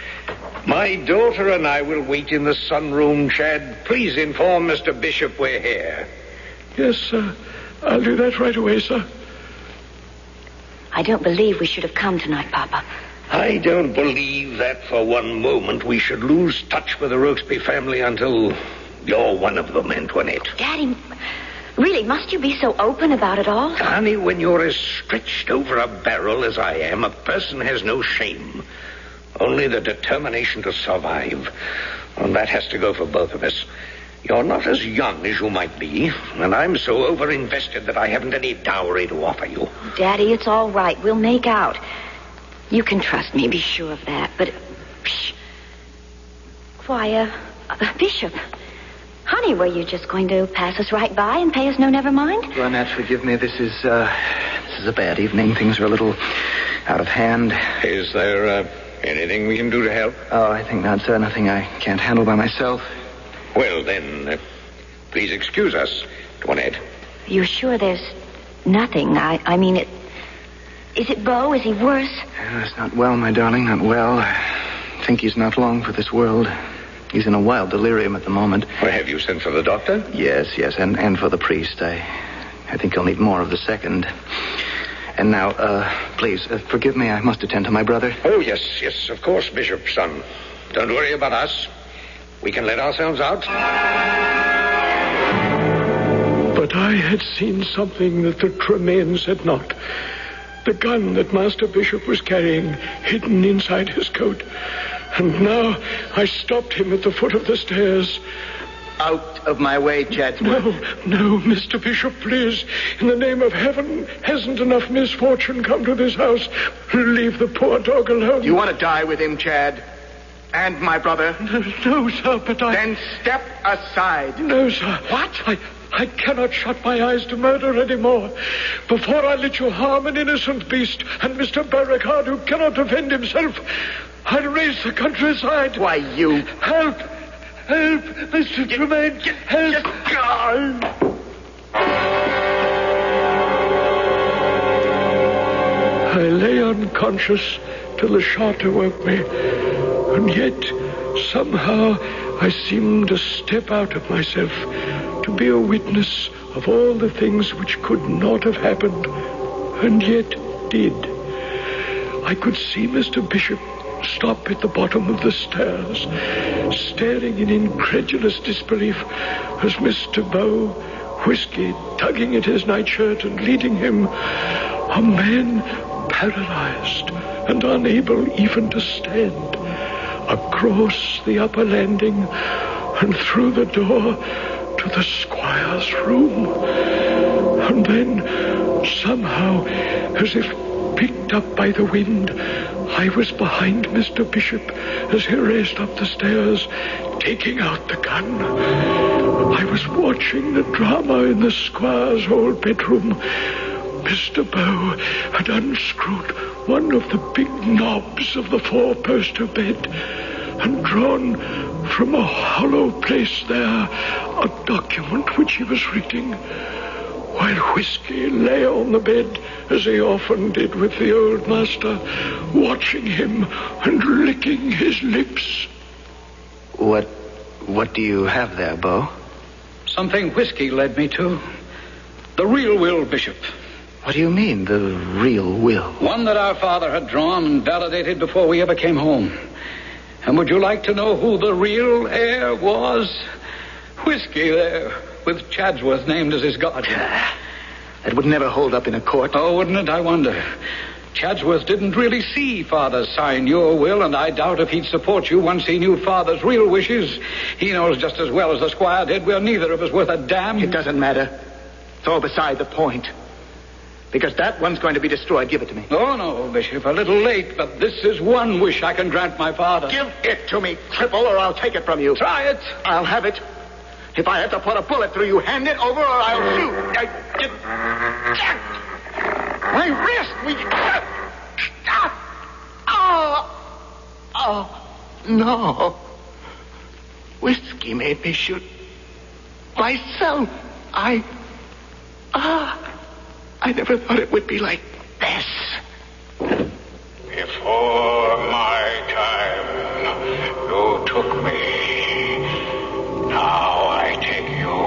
My daughter and I will wait in the sunroom, Chad. Please inform Mr. Bishop we're here. Yes, sir. I'll do that right away, sir. I don't believe we should have come tonight, Papa. I don't believe that for one moment we should lose touch with the Rokesby family until you're one of them, Antoinette. Daddy, really, must you be so open about it all? Honey, when you're as stretched over a barrel as I am, a person has no shame. Only the determination to survive. And that has to go for both of us. You're not as young as you might be, and I'm so over-invested that I haven't any dowry to offer you. Daddy, it's all right. We'll make out. You can trust me, be sure of that. But, why, Bishop, honey, were you just going to pass us right by and pay us no never mind? Well, Annette, forgive me. This is a bad evening. Things are a little out of hand. Is there anything we can do to help? Oh, I think not, sir. Nothing I can't handle by myself. Well, then, please excuse us, Antoinette. You sure there's nothing? I mean, is it Bo? Is he worse? He's not well, my darling, not well. I think he's not long for this world. He's in a wild delirium at the moment. Well, have you sent for the doctor? Yes, and for the priest. I think he'll need more of the second. And now, please, forgive me. I must attend to my brother. Oh, yes, of course, Bishop, son. Don't worry about us. We can let ourselves out. But I had seen something that the Tremaines had not. The gun that Master Bishop was carrying hidden inside his coat. And now I stopped him at the foot of the stairs. Out of my way, Chadsworth. No, Mr. Bishop, please. In the name of heaven, hasn't enough misfortune come to this house? Leave the poor dog alone. You want to die with him, Chad? And my brother? No, sir, but I... Then step aside. No, sir. What? I cannot shut my eyes to murder anymore. Before I let you harm an innocent beast and Mr. Beauregard, who cannot defend himself, I'll raise the countryside. Why, you... Help, Mr. Tremaine, help. I lay unconscious till the shot awoke me. And yet, somehow, I seemed to step out of myself, to be a witness of all the things which could not have happened, and yet did. I could see Mr. Bishop stop at the bottom of the stairs, staring in incredulous disbelief as Mr. Bow, Whiskey, tugging at his nightshirt and leading him, a man paralyzed and unable even to stand, across the upper landing and through the door to the squire's room. And then, somehow, as if picked up by the wind, I was behind Mr. Bishop as he raced up the stairs, taking out the gun. I was watching the drama in the squire's old bedroom. Mr. Bow had unscrewed one of the big knobs of the four-poster bed and drawn from a hollow place there a document which he was reading, while Whiskey lay on the bed, as he often did with the old master, watching him and licking his lips. What do you have there, Bo? Something Whiskey led me to. The real will, Bishop. What do you mean, the real will? One that our father had drawn and validated before we ever came home. And would you like to know who the real heir was? Whiskey there, with Chadsworth named as his guardian. That would never hold up in a court. Oh, wouldn't it? I wonder. Chadsworth didn't really see Father sign your will, and I doubt if he'd support you once he knew Father's real wishes. He knows just as well as the squire did we're neither of us worth a damn. It doesn't matter. It's all beside the point. Because that one's going to be destroyed. Give it to me. Oh, no, Bishop. A little late, but this is one wish I can grant my father. Give it to me, cripple, or I'll take it from you. Try it. I'll have it. If I have to put a bullet through you, hand it over or I'll shoot. My wrist! Oh, no. Whiskey made me shoot myself. I never thought it would be like this. Before my time, you took me. Now I take you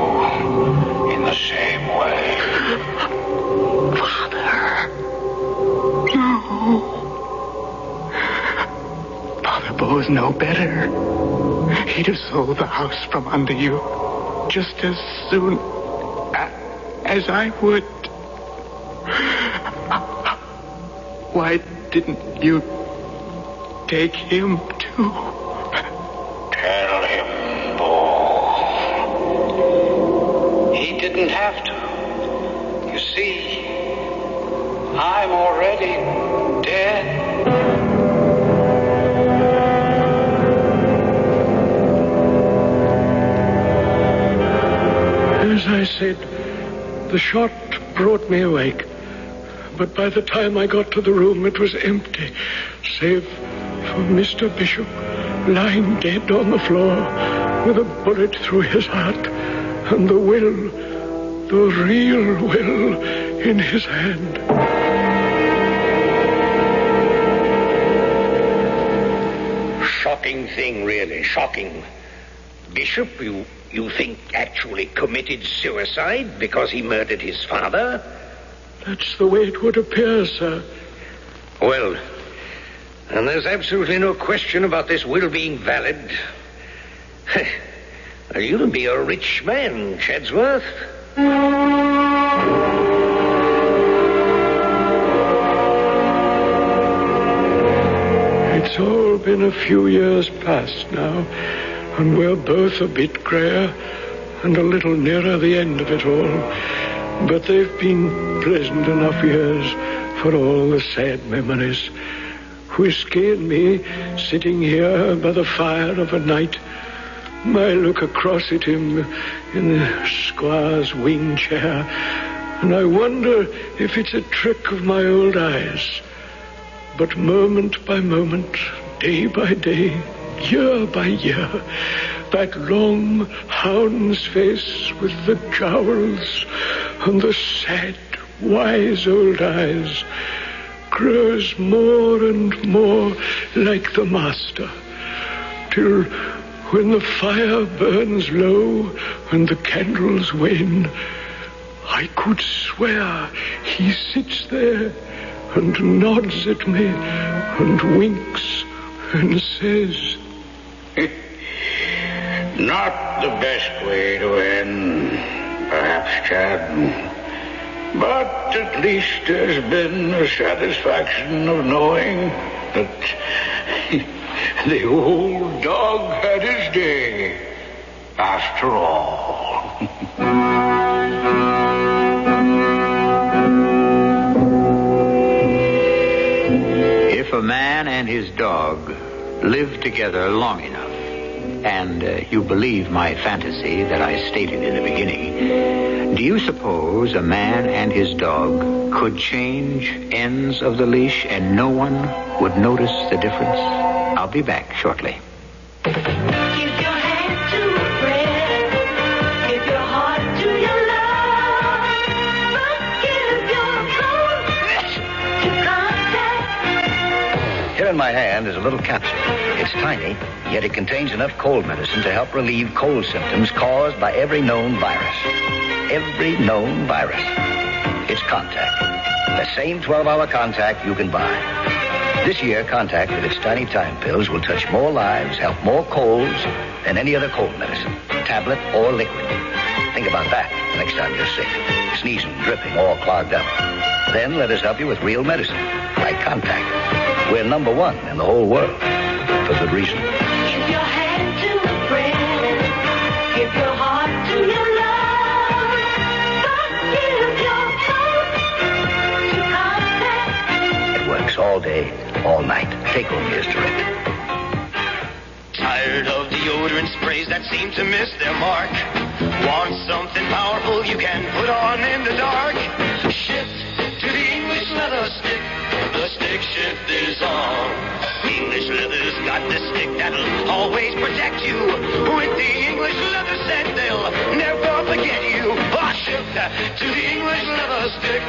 in the same way. Father. No. Father Bo's no better. He'd have sold the house from under you just as soon as I would. Why didn't you take him too? Tell him, Bo. He didn't have to. You see, I'm already dead. As I said, the shot brought me awake. But by the time I got to the room, it was empty, save for Mr. Bishop lying dead on the floor with a bullet through his heart and the will, the real will, in his hand. Shocking thing, really, shocking. Bishop, you think actually committed suicide because he murdered his father? That's the way it would appear, sir. Well, and there's absolutely no question about this will being valid. You'll be a rich man, Chadsworth. It's all been a few years past now, and we're both a bit grayer and a little nearer the end of it all. But they've been pleasant enough years for all the sad memories. Whiskey and me sitting here by the fire of a night. I look across at him in the squire's wing chair, and I wonder if it's a trick of my old eyes. But moment by moment, day by day, year by year, that long hound's face with the jowls and the sad, wise old eyes grows more and more like the master, till when the fire burns low and the candles wane, I could swear he sits there and nods at me and winks and says, Not the best way to end, perhaps, Chad. But at least there's been the satisfaction of knowing that the old dog had his day. after all. If a man and his dog live together long enough, and you believe my fantasy that I stated in the beginning, do you suppose a man and his dog could change ends of the leash and no one would notice the difference? I'll be back shortly. Give your hand to a friend. Give your heart to your love. But give your phone to contact. Here in my hand is a little capsule. It's tiny, yet it contains enough cold medicine to help relieve cold symptoms caused by every known virus. Every known virus. It's Contact. The same 12-hour Contact you can buy. This year, Contact with its tiny time pills will touch more lives, help more colds than any other cold medicine, tablet or liquid. Think about that next time you're sick, sneezing, dripping, or clogged up. Then let us help you with real medicine, like Contact. We're number one in the whole world, for good reason. Give your hand to a friend. Give your heart to your love. But give your phone to contact. It works all day, all night. Take home here's directed. Tired of deodorant sprays that seem to miss their mark? Want something powerful you can put on in the dark? Shift to the English leather stick. The stick shift is on. English leather's got the stick that'll always protect you. With the English leather set, they'll never forget you. Oh, shift to the English leather stick.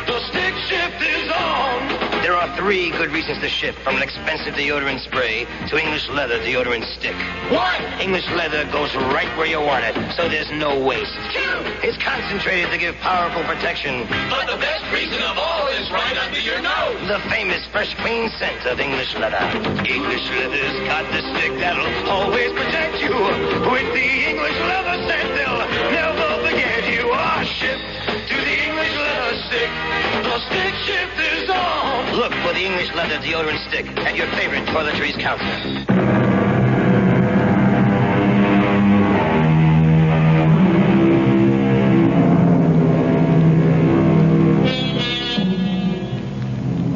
The stick shift is on. There are 3 good reasons to shift from an expensive deodorant spray to English leather deodorant stick. 1, English leather goes right where you want it, so there's no waste. 2, it's concentrated to give powerful protection. But the best reason of all is right under your nose. The famous fresh, clean scent of English leather. English leather's got the stick that'll always protect you. With the English leather scent, they'll never forget you. Ah, shift to the English leather stick. The stick shift is on. Look for the English leather deodorant stick at your favorite toiletries counter.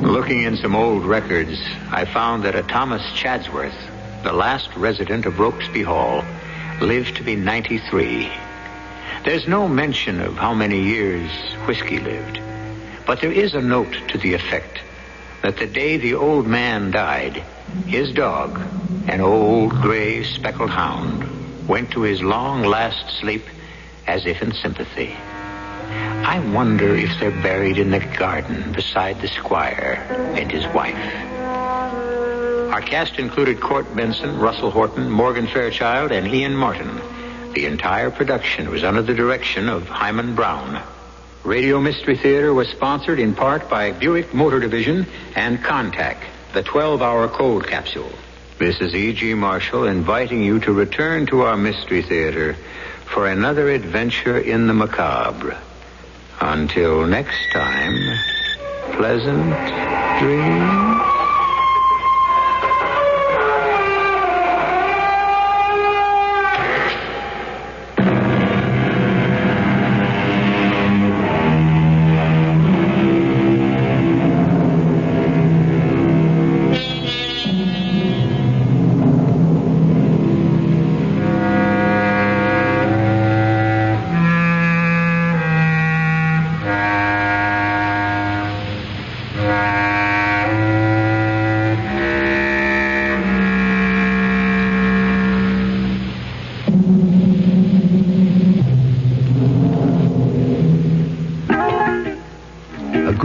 Looking in some old records, I found that a Thomas Chadsworth, the last resident of Rokesby Hall, lived to be 93. There's no mention of how many years Whiskey lived, but there is a note to the effect that the day the old man died, his dog, an old gray speckled hound, went to his long last sleep as if in sympathy. I wonder if they're buried in the garden beside the squire and his wife. Our cast included Court Benson, Russell Horton, Morgan Fairchild, and Ian Martin. The entire production was under the direction of Hyman Brown. Radio Mystery Theater was sponsored in part by Buick Motor Division and Contact, the 12-hour cold capsule. This is E.G. Marshall inviting you to return to our Mystery Theater for another adventure in the macabre. Until next time, pleasant dreams.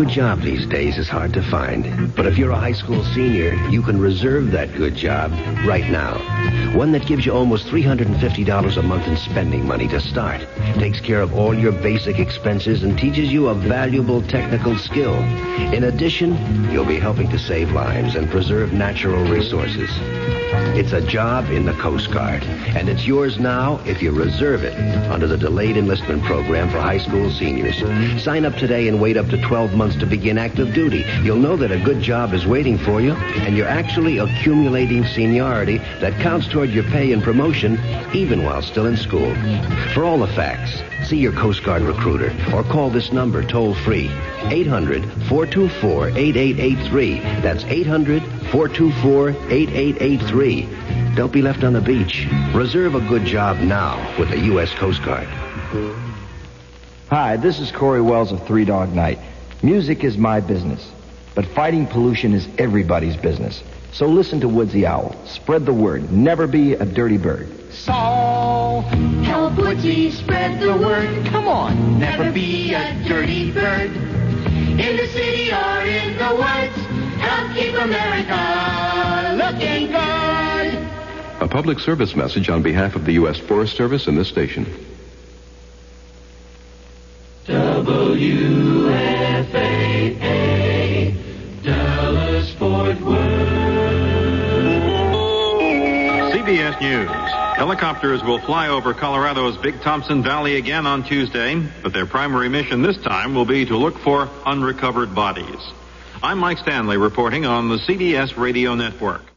Job these days is hard to find. But if you're a high school senior, you can reserve that good job right now. One that gives you almost $350 a month in spending money to start, takes care of all your basic expenses, and teaches you a valuable technical skill. In addition, you'll be helping to save lives and preserve natural resources. It's a job in the Coast Guard, and it's yours now if you reserve it under the Delayed Enlistment Program for high school seniors. Sign up today and wait up to 12 months months to begin active duty, you'll know that a good job is waiting for you, and you're actually accumulating seniority that counts toward your pay and promotion, even while still in school. For all the facts, see your Coast Guard recruiter or call this number toll-free, 800-424-8883. That's 800-424-8883. Don't be left on the beach. Reserve a good job now with the U.S. Coast Guard. Hi, this is Corey Wells of Three Dog Night. Music is my business, but fighting pollution is everybody's business. So listen to Woodsy Owl. Spread the word. Never be a dirty bird. So, help Woodsy spread the word. Come on, never be a dirty bird. In the city or in the woods, help keep America looking good. A public service message on behalf of the U.S. Forest Service and this station. WFAA, Dallas Fort Worth. CBS News. Helicopters will fly over Colorado's Big Thompson Valley again on Tuesday, but their primary mission this time will be to look for unrecovered bodies. I'm Mike Stanley reporting on the CBS Radio Network.